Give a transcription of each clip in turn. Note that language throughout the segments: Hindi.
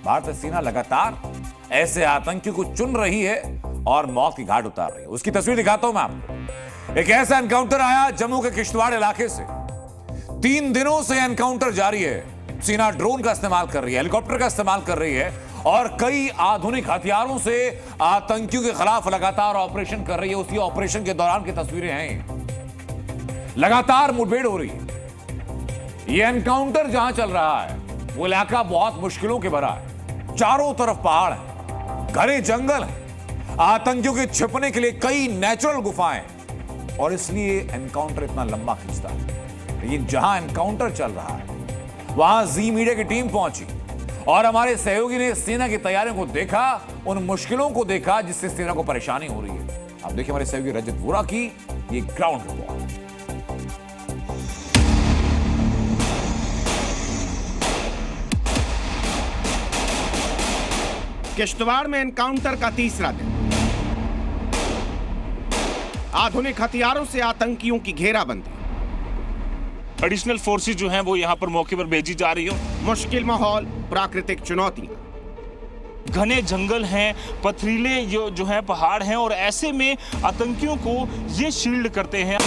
भारतीय सेना लगातार ऐसे आतंकियों को चुन रही है और मौत की घाट उतार रही है। उसकी तस्वीर दिखाता हूं मैं आपको। एक ऐसा एनकाउंटर आया जम्मू के किश्तवाड़ इलाके से। 3 दिनों से एनकाउंटर जारी है। सेना ड्रोन का इस्तेमाल कर रही है, हेलीकॉप्टर का इस्तेमाल कर रही है और कई आधुनिक हथियारों से आतंकियों के खिलाफ लगातार ऑपरेशन कर रही है। उसी ऑपरेशन के दौरान की तस्वीरें हैं। लगातार मुठभेड़ हो रही है। यह एनकाउंटर जहां चल रहा है वो इलाका बहुत मुश्किलों के भरा है। चारों तरफ पहाड़ है, घने जंगल है, आतंकियों के छिपने के लिए कई नेचुरल गुफाएं और इसलिए एनकाउंटर इतना लंबा खींचता है। लेकिन जहां एनकाउंटर चल रहा है वहां जी मीडिया की टीम पहुंची और हमारे सहयोगी ने सेना की तैयारियों को देखा, उन मुश्किलों को देखा जिससे सेना को परेशानी हो रही है। आप देखिए हमारे सहयोगी रजत वोरा की ये ग्राउंड रिपोर्ट। किश्तवाड़ में एनकाउंटर का तीसरा दिन। आधुनिक हथियारों से आतंकियों की घेराबंदी। एडिशनल फोर्सेस जो हैं वो यहाँ पर मौके पर भेजी जा रही हो। मुश्किल माहौल, प्राकृतिक चुनौतियां। घने जंगल हैं, पथरीले जो है पहाड़ हैं और ऐसे में आतंकियों को ये शील्ड करते हैं।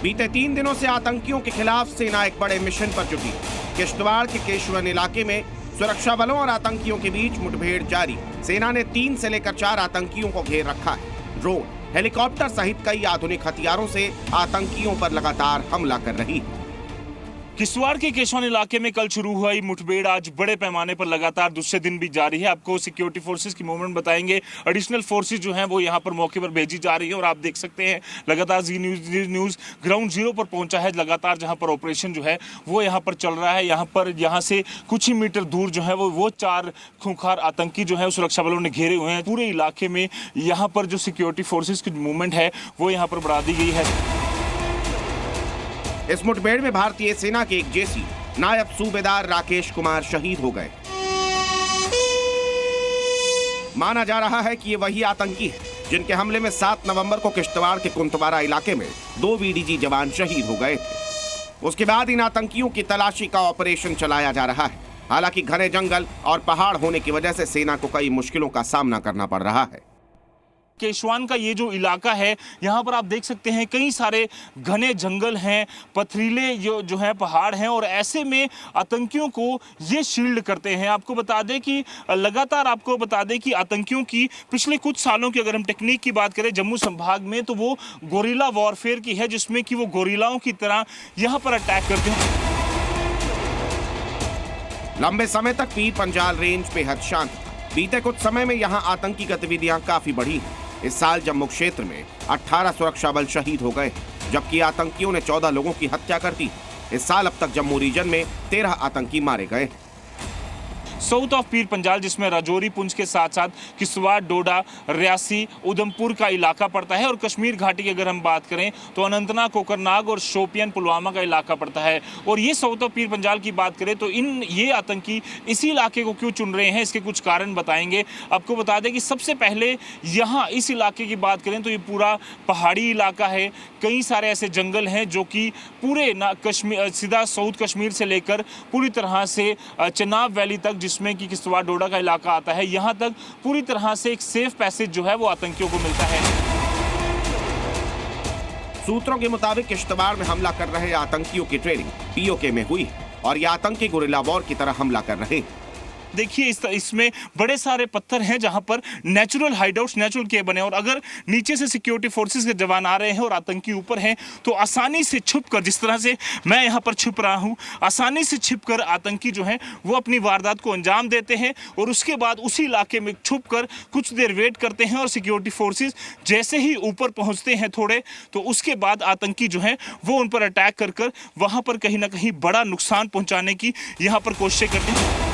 बीते 3 दिनों से आतंकियों के खिलाफ सेना एक बड़े मिशन पर जुटी। किश्तवाड़ के केशवन इलाके में सुरक्षा बलों और आतंकियों के बीच मुठभेड़ जारी। सेना ने 3 से लेकर 4 आतंकियों को घेर रखा है। ड्रोन, हेलीकॉप्टर सहित कई आधुनिक हथियारों से आतंकियों पर लगातार हमला कर रही है। किश्तवाड़ के केशवन इलाके में कल शुरू हुई मुठभेड़ आज बड़े पैमाने पर लगातार दूसरे दिन भी जारी है। आपको सिक्योरिटी फोर्सेस की मूवमेंट बताएंगे। एडिशनल फोर्सेस जो हैं वो यहाँ पर मौके पर भेजी जा रही है और आप देख सकते हैं लगातार जी न्यूज ग्राउंड जीरो पर पहुंचा है। लगातार जहाँ पर ऑपरेशन जो है वो यहाँ पर चल रहा है। यहाँ से कुछ ही मीटर दूर जो है वो 4 खूंखार आतंकी जो है सुरक्षा बलों ने घेरे हुए हैं। पूरे इलाके में यहाँ पर जो सिक्योरिटी फोर्सेस की मूवमेंट है वो यहाँ पर बढ़ा दी गई है। इस मुठभेड़ में भारतीय सेना के एक जेसी नायब सूबेदार राकेश कुमार शहीद हो गए। माना जा रहा है कि ये वही आतंकी है जिनके हमले में 7 नवंबर को किश्तवाड़ के कुंतवारा इलाके में 2 बीडीजी जवान शहीद हो गए थे। उसके बाद इन आतंकियों की तलाशी का ऑपरेशन चलाया जा रहा है। हालांकि घने जंगल और पहाड़ होने की वजह से सेना को कई मुश्किलों का सामना करना पड़ रहा है। केशवान का ये जो इलाका है यहाँ पर आप देख सकते हैं कई सारे घने जंगल हैं, पथरीले जो है पहाड़ हैं और ऐसे में आतंकियों को ये शील्ड करते हैं। आपको बता दें कि आतंकियों की पिछले कुछ सालों की अगर हम टेक्निक की बात करें जम्मू संभाग में तो वो गोरिल्ला वॉरफेयर की है, जिसमें कि वो गोरिल्लाओं की तरह यहाँ पर अटैक करते हैं। लंबे समय तक पीर पंजाल रेंज बेहद शांत था। बीते कुछ समय में यहाँ आतंकी गतिविधियां काफी बढ़ी हैं। इस साल जम्मू क्षेत्र में 18 सुरक्षा बल शहीद हो गए, जबकि आतंकियों ने 14 लोगों की हत्या कर दी। इस साल अब तक जम्मू रीजन में 13 आतंकी मारे गए। साउथ ऑफ पीर पंजाल जिसमें राजौरी पुंछ के साथ साथ किश्तवाड़, डोडा, रियासी, उधमपुर का इलाका पड़ता है और कश्मीर घाटी की अगर हम बात करें तो अनंतनाग, कोकरनाग और शोपियान, पुलवामा का इलाका पड़ता है। और ये साउथ ऑफ पीर पंजाल की बात करें तो ये आतंकी इसी इलाके को क्यों चुन रहे हैं, इसके कुछ कारण बताएंगे। आपको बता दें कि सबसे पहले यहाँ इस इलाके की बात करें तो ये पूरा पहाड़ी इलाका है। कई सारे ऐसे जंगल हैं जो कि पूरे कश्मीर सीधा साउथ कश्मीर से लेकर पूरी तरह से चनाब वैली तक, जिसमें कि किश्तवाड़ डोडा का इलाका आता है, यहां तक पूरी तरह से एक सेफ पैसेज जो है वो आतंकियों को मिलता है। सूत्रों के मुताबिक किश्तवाड़ में हमला कर रहे आतंकियों की ट्रेनिंग पीओके में हुई और ये आतंकी गोरिल्ला वॉर की तरह हमला कर रहे हैं। देखिए इसमें बड़े सारे पत्थर हैं जहां पर नेचुरल हाइडआउट्स, नेचुरल के बने और अगर नीचे से सिक्योरिटी फोर्सेस के जवान आ रहे हैं और आतंकी ऊपर हैं तो आसानी से छुपकर, जिस तरह से मैं यहां पर छुप रहा हूं, आसानी से छिपकर आतंकी जो हैं वो अपनी वारदात को अंजाम देते हैं और उसके बाद उसी इलाके में छुपकर कुछ देर वेट करते हैं और सिक्योरिटी फोर्सेस जैसे ही ऊपर पहुंचते हैं थोड़े तो उसके बाद आतंकी जो हैं वो उन पर अटैक कर वहां पर कहीं ना कहीं बड़ा नुकसान पहुंचाने की यहां पर कोशिशें करते हैं।